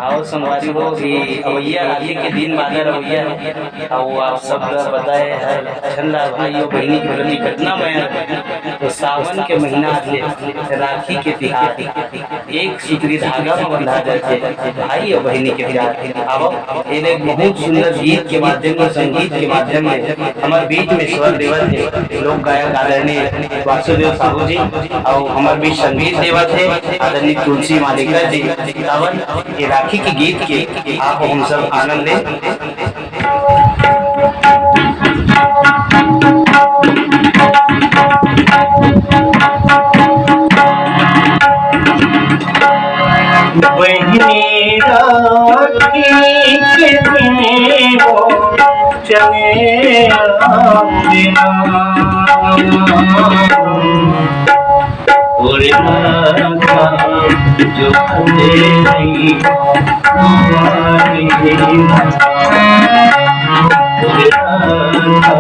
और संगवारी हो भी अवैया राखी के दिन बादर अवैया है और आप सब बताए है ठंडा भाइयों बहनी के प्रति कितना मैं तो सावन के महीना से राखी के तिहार एक सूत्री धागा में बंधा जाते भाई और बहनी के प्यार। अब एक बहुत सुंदर गीत के माध्यम में संगीत के माध्यम में हमारे बीच में स्वर देवत है लोक गायक आदरणीय वासुदेव साहू जी और हमारे बीच संगीत देवत है आदरणीय तुलसी मालिका जी। सावन ये राखी के गीत के आप हम सब आनंद लें। बहिनी राखी के दिन वो चले आना और राधा जो दे नहीं हमारी और राधा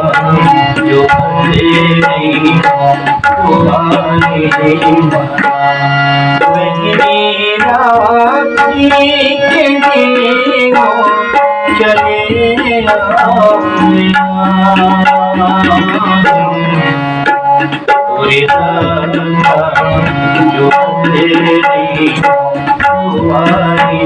जो दे नहीं हमारी बहिनी राखी के दिन चले पूरी राधा जो तेरी तुम्हारी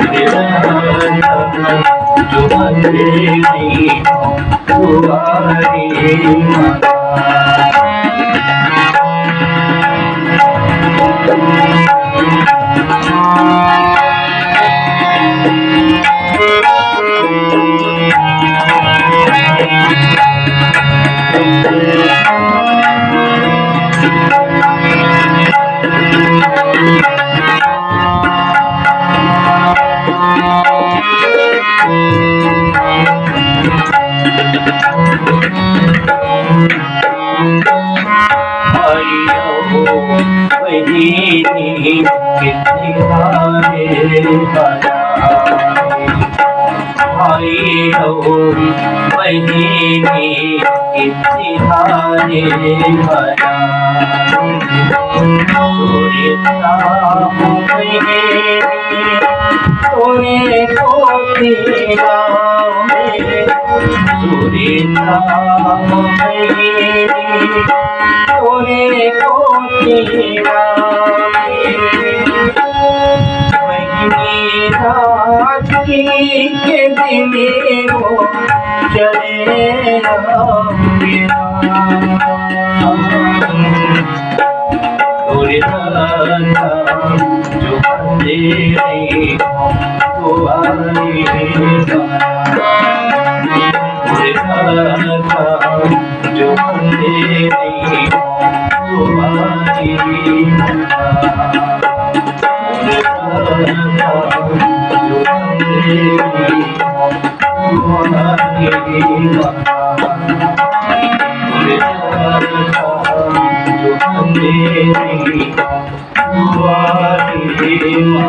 पूरी राधा जो तेरी तुम्हारी के दिन वो चले पूरी राधा जो तेरी तुम्हारी पूरी राधा जो तेरी तुम्हारी जो